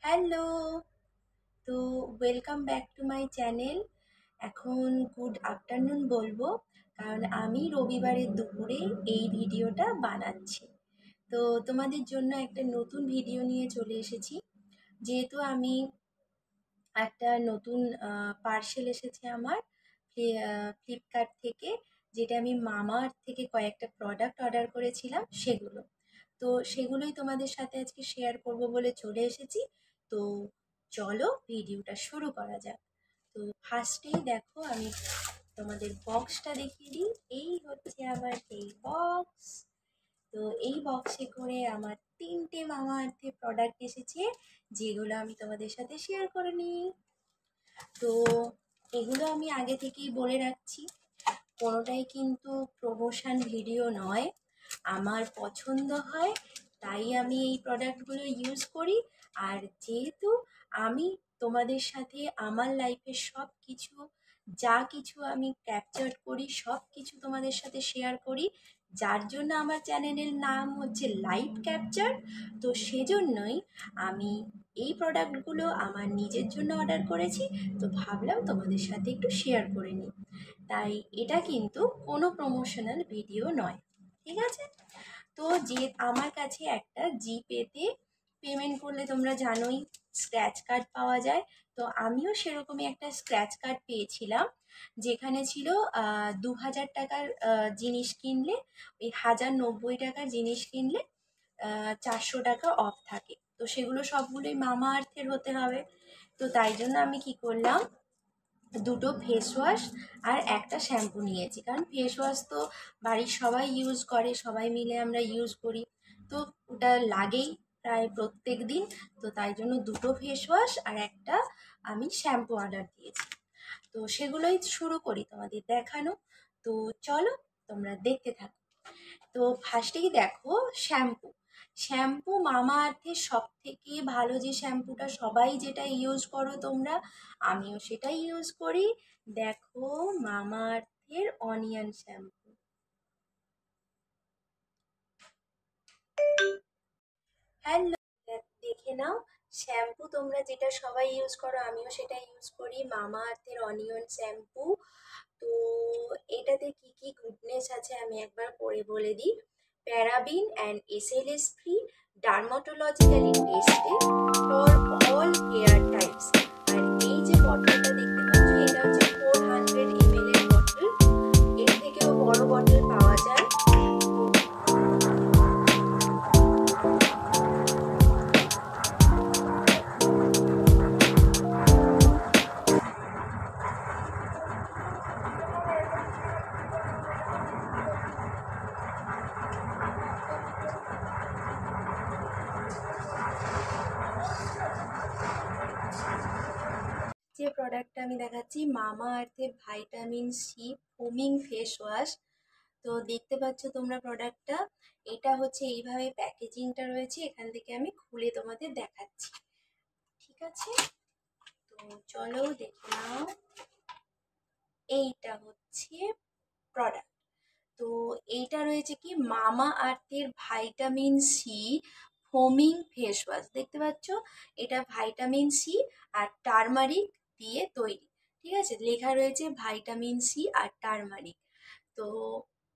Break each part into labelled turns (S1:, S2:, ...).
S1: Hello! তো welcome back to my channel. এখন good afternoon বলবো, কারণ আমি রবিবারের দুপুরে এই ভিডিওটা বানাচ্ছি। তো তোমাদের জন্য একটা নতুন ভিডিও নিয়ে চলে এসেছি। যেহেতু আমি একটা নতুন পার্সেল এসেছে আমার ফ্লিপকার্ট থেকে, যেটা আমি মামাআর্থ থেকে কয়েকটা প্রোডাক্ট অর্ডার করেছিলাম সেগুলো। তো সেগুলোই তোমাদের সাথে আজকে শেয়ার করব বলে চলে এসেছি। তো চলো ভিডিওটা শুরু করা যাক। তো ফার্স্টেই দেখো, আমি তোমাদের বক্সটা দেখিয়ে দিই। এই হচ্ছে আমার সেই বক্স। তো এই বক্সে করে আমার 3টে মামাআর্থের প্রোডাক্ট এসেছে, যেগুলো আমি তোমাদের সাথে শেয়ার করে নিই। তো এগুলো আমি আগে থেকেই বলে রাখছি, কোনোটাই কিন্তু প্রমোশন ভিডিও নয়। আমার পছন্দ হয় তাই আমি এই প্রোডাক্টগুলো ইউজ করি। আর যেহেতু আমি তোমাদের সাথে আমার লাইফের সব কিছু, যা কিছু আমি ক্যাপচার করি, সব কিছু তোমাদের সাথে শেয়ার করি, যার জন্য আমার চ্যানেলের নাম হচ্ছে লাইফ ক্যাপচার। তো সেজন্যই আমি এই প্রোডাক্টগুলো আমার নিজের জন্য অর্ডার করেছি। তো ভাবলাম তোমাদের সাথে একটু শেয়ার করে নিই। তাই এটা কিন্তু কোনো প্রমোশনাল ভিডিও নয়, ঠিক আছে? তো যে আমার কাছে একটা জিপেতে পেমেন্ট করলে তোমরা জানোই স্ক্র্যাচ কার্ড পাওয়া যায়। তো আমিও সেরকমই একটা স্ক্র্যাচ কার্ড পেয়েছিলাম, যেখানে ছিল 2000 টাকার জিনিস কিনলে, ওই 1090 টাকার জিনিস কিনলে 400 টাকা অফ থাকে। তো সেগুলো সবগুলোই মামাআর্থের হতে হবে। তো তাই জন্য আমি কি করলাম, দুটো ফেস ওয়াশ আর একটা শ্যাম্পু নিয়েছি, কারণ ফেস ওয়াশ তো বাড়ির সবাই ইউজ করে, সবাই মিলে আমরা ইউজ করি। তো ওটা লাগেই প্রায় প্রত্যেক দিন। তো তাই জন্য দুটো ফেস ওয়াশ আর একটা আমি শ্যাম্পু অর্ডার দিয়েছি। তো সেগুলোই শুরু করি তোমাদের দেখানো। তো চলো তোমরা দেখতে থাকো। তো ফার্স্টেই দেখো, শ্যাম্পু। শ্যাম্পু মামাআর্থের সব থেকে ভালো যে শ্যাম্পুটা, সবাই যেটা ইউজ করো তোমরা, আমিও সেটাই ইউজ করি। দেখো, মামাআর্থের অনিয়ন শ্যাম্পু। হ্যালো, দেখে নাও, শ্যাম্পু তোমরা যেটা সবাই ইউজ করো, আমিও সেটা ইউজ করি, মামাআর্থের অনিয়ন শ্যাম্পু। তো এটাতে কি কি গুডনেস আছে আমি একবার পরে বলে দিই। Paraben and SLS free, dermatologically tested for all hair types. আর এই যে বটলটা দেখতে পাচ্ছ, এটা হচ্ছে 400 ml এর বটল। এর থেকেও বড় বটল পাওয়া যায়। যে প্রোডাক্টটা আমি দেখাচ্ছি, মামাআর্থের vitamin C foaming face wash. তো দেখতে পাচ্ছ তোমরা প্রোডাক্টটা, এটা হচ্ছে এইভাবে প্যাকেজিংটা রয়েছে। এখান থেকে আমি খুলে তোমাদের দেখাচ্ছি, ঠিক আছে? তো চলো দেখে নাও, এইটা হচ্ছে প্রোডাক্ট। তো এইটা রয়েছে কি, মামাআর্থের vitamin C foaming face wash, দেখতে পাচ্ছ? এটা ভাইটামিন সি আর টারমারিক দিয়ে তৈরি, ঠিক আছে? লেখা রয়েছে ভাইটামিন সি আর টারমারিক। তো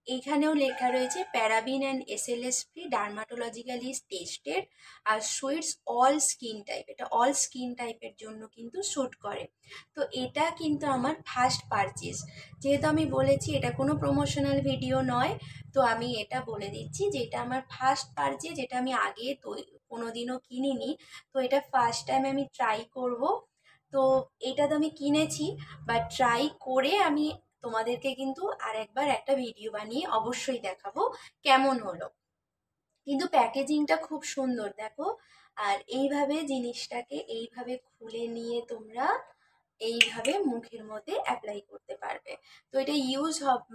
S1: এখানেও লেখা রয়েছে paraben and SLS free, dermatologically tested, আর সুইটস অল স্কিন টাইপ। এটা অল স্কিন টাইপের জন্য কিন্তু স্যুট করে। তো এটা কিন্তু আমার ফার্স্ট পারচেজ। যেহেতু আমি বলেছি এটা কোনো প্রমোশনাল ভিডিও নয়, তো আমি এটা বলে দিচ্ছি যে এটা আমার ফার্স্ট পারচেজ। এটা আমি আগে তো কোনোদিনও কিনিনি। তো এটা ফার্স্ট টাইম আমি ট্রাই করব। তো এটা তো আমি কিনেছি, বাট ট্রাই করে আমি তোমাদেরকে কিন্তু আর একবার একটা ভিডিও বানিয়ে অবশ্যই দেখাবো কেমন হলো। কিন্তু প্যাকেজিংটা খুব সুন্দর দেখো। আর এইভাবে জিনিসটাকে এইভাবে খুলে নিয়ে তোমরা এইভাবে মুখের মধ্যে অ্যাপ্লাই করতে পারবে। তো এটা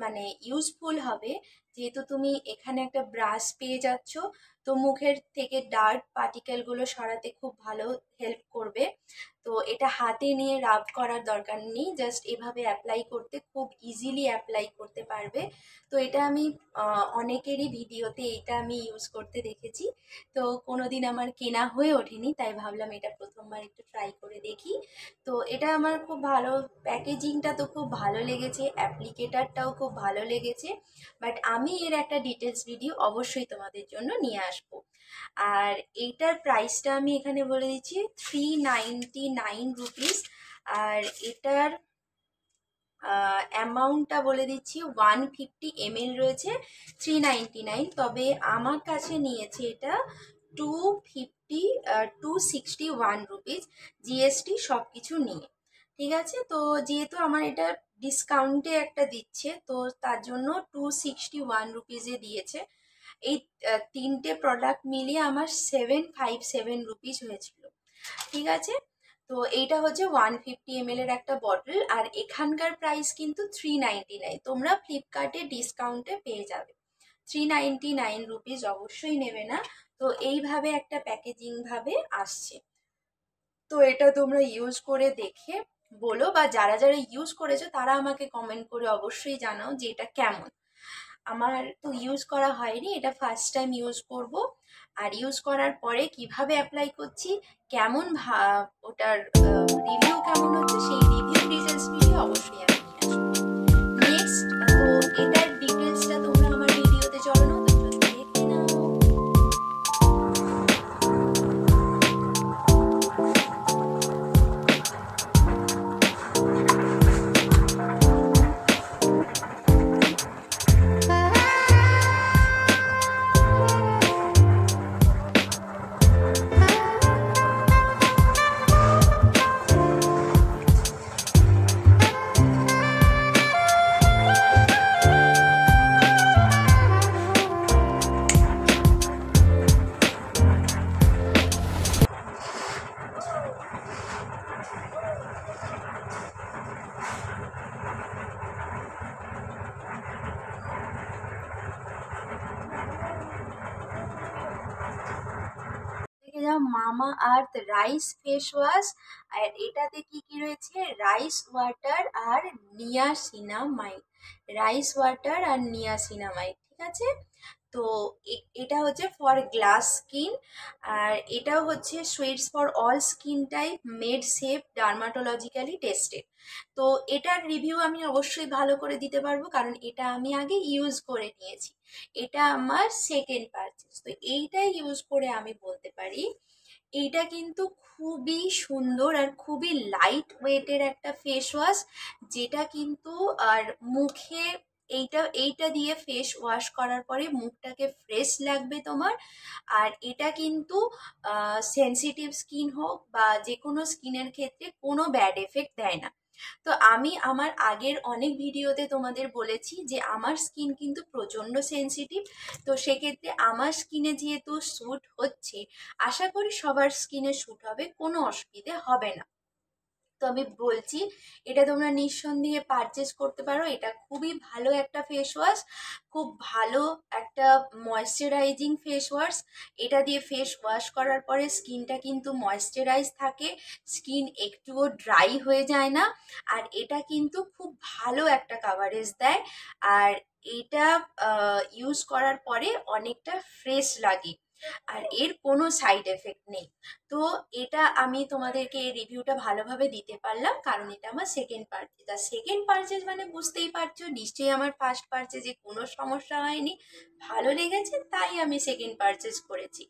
S1: মানে ইউজফুল হবে, যেহেতু তুমি এখানে একটা ব্রাশ পেয়ে যাচ্ছ। তো মুখের থেকে ডার্ক পার্টিকেলগুলো সরাতে খুব ভালো হেল্প করবে। তো তো এটা হাতে নিয়ে রাব করার দরকার নেই, জাস্ট এভাবে অ্যাপ্লাই করতে খুব ইজিলি অ্যাপ্লাই করতে পারবে। তো এটা আমি অনেকেরই ভিডিওতে এটা আমি ইউজ করতে দেখেছি। তো কোনোদিন আমার কেনা হয়ে ওঠেনি, তাই ভাবলাম এটা প্রথমবার একটু ট্রাই করে দেখি। তো এটা আমার খুব ভালো, প্যাকেজিংটা তো খুব ভালো লেগেছে, অ্যাপ্লিকেটারটাও খুব ভালো লেগেছে। বাট আমি এর একটা ডিটেলস ভিডিও অবশ্যই তোমাদের জন্য নিয়ে আসবো। আর এইটার প্রাইসটা আমি এখানে বলে দিচ্ছি 399 রুপিস। আর এটার অ্যামাউন্টটা বলে দিচ্ছি 150 ml রয়েছে 399, তবে আমার কাছে নিয়েছে এটা 261 রুপিস, জিএসটি সব কিছু নিয়ে। ঠিক আছে, তো যেহেতু আমার এটা ডিসকাউন্টে একটা দিচ্ছে, তো তার জন্য 261 রুপিসে দিয়েছে। এই তিনটে প্রোডাক্ট মিলিয়ে আমার 757 রুপিস হয়েছিল। ঠিক আছে, তো এইটা হচ্ছে 150 ml এর একটা বটল, আর এখানকার প্রাইস কিন্তু 399। তোমরা ফ্লিপকার্টে ডিসকাউন্টে পেয়ে যাবে 399 রুপিস, অবশ্যই নেবে না। তো এইভাবে একটা প্যাকেজিং ভাবে আসছে। তো এটা তোমরা ইউজ করে দেখে বলো, বা যারা যারা ইউজ করেছো তারা আমাকে কমেন্ট করে অবশ্যই জানাও যে এটা কেমন। আমার তো ইউজ করা হয়নি, এটা ফার্স্ট টাইম ইউজ করব। আর ইউজ করার পরে কিভাবে অ্যাপ্লাই করছি, কেমন ওটার রিভিউ কেমন হচ্ছে, সেই রিভিউ ডিটেলস ভিডিও অবশ্যই আমি নিয়ে আসবো নেক্সট। তো এটার ডিটেলসটা তোমরা আমার ভিডিওতে চলো না, তো দেখে নাও। মামা আর্থ রাইস ফেস ওয়াশ, আর এটাতে কি কি রয়েছে, রাইস ওয়াটার আর নিয়াসিনামাইড, রাইস ওয়াটার আর নিয়াসিনামাইড। ঠিক আছে, তো এটা হচ্ছে ফর গ্লাস স্কিন, আর এটাও হচ্ছে suits for all skin type, made safe, dermatologically tested. তো এটার রিভিউ আমি অবশ্যই ভালো করে দিতে পারবো, কারণ এটা আমি আগে ইউজ করে নিয়েছি, এটা আমার সেকেন্ড পারচেস। তো এইটা ইউজ করে আমি বলতে পারি এইটা কিন্তু খুবই সুন্দর আর খুবই লাইট ওয়েটের একটা ফেস ওয়াশ, যেটা কিন্তু আর মুখে এইটা দিয়ে ফেস ওয়াশ করার পরে মুখটাকে ফ্রেশ লাগবে তোমার। আর এটা কিন্তু সেনসিটিভ স্কিন হোক বা যে কোনো স্কিনের ক্ষেত্রে কোনো ব্যাড এফেক্ট দেয় না। তো আমি আমার আগের অনেক ভিডিওতে তোমাদের বলেছি যে আমার স্কিন কিন্তু প্রচণ্ড সেনসিটিভ, তো সেক্ষেত্রে আমার স্কিনে যেহেতু স্যুট হচ্ছে, আশা করি সবার স্কিনে স্যুট হবে, কোনো অসুবিধে হবে না। তো আমি বলছি এটা তোমরা নিঃসন্দেহে পারচেস করতে পারো, এটা খুবই ভালো একটা ফেস ওয়াশ, খুব ভালো একটা ময়েশ্চারাইজিং ফেস ওয়াশ। এটা দিয়ে ফেস ওয়াশ করার পরে স্কিনটা কিন্তু ময়েশ্চারাইজ থাকে, স্কিন একটুও ড্রাই হয়ে যায় না, আর এটা কিন্তু খুব ভালো একটা কাভারেজ দেয়। আর এটা ইউজ করার পরে অনেকটা ফ্রেশ লাগে, আর এর কোনো সাইড এফেক্ট নেই। তো এটা আমি তোমাদেরকে এই রিভিউটা ভালোভাবে দিতে পারলাম, কারণ এটা আমার সেকেন্ড পারচেজ। আর সেকেন্ড পারচেজ মানে বুঝতেই পারছো নিশ্চয়ই আমার ফার্স্ট পারচেজে কোনো সমস্যা হয়নি, ভালো লেগেছে, তাই আমি সেকেন্ড পারচেজ করেছি।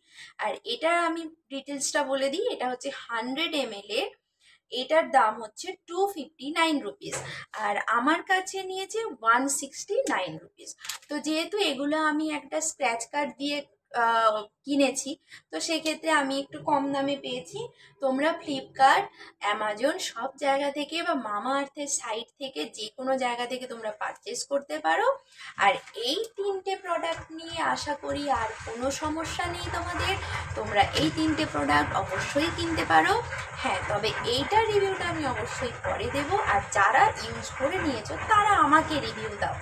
S1: আর এটার আমি ডিটেলসটা বলে দিই, এটা হচ্ছে 100 ml এর, এটার দাম হচ্ছে 259 রুপিস, আর আমার কাছে নিয়েছে 169 রুপিস। তো যেহেতু এগুলো আমি একটা স্ক্র্যাচ কার্ড দিয়ে কিনেছি, তো সেক্ষেত্রে আমি একটু কম দামে পেয়েছি। তোমরা ফ্লিপকার্ট, অ্যামাজন সব জায়গা থেকে বা মামা আর্থের সাইট থেকে যে কোনো জায়গা থেকে তোমরা পারচেস করতে পারো। আর এই তিনটে প্রোডাক্ট নিয়ে আশা করি আর কোনো সমস্যা নেই তোমাদের, তোমরা এই তিনটে প্রোডাক্ট অবশ্যই কিনতে পারো। হ্যাঁ, তবে এইটার রিভিউটা আমি অবশ্যই পরে দেবো, আর যারা ইউজ করে নিয়েছো তারা আমাকে রিভিউ দাও,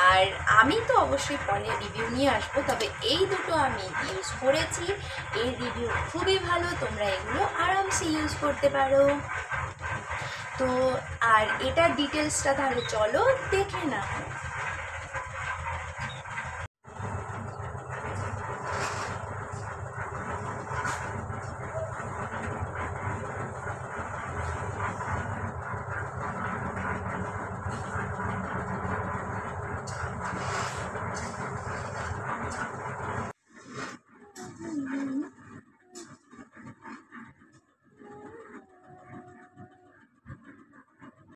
S1: আর আমি তো অবশ্যই পরে রিভিউ নিয়ে আসবো। তবে এই দুটো দুটো আমি ইউজ করেছি। এর রিভিউ খুবই ভালো, তোমরা এগুলো আরামসে ইউজ করতে পারো। তো আর এটার ডিটেলসটা তাহলে চলো দেখে নাও।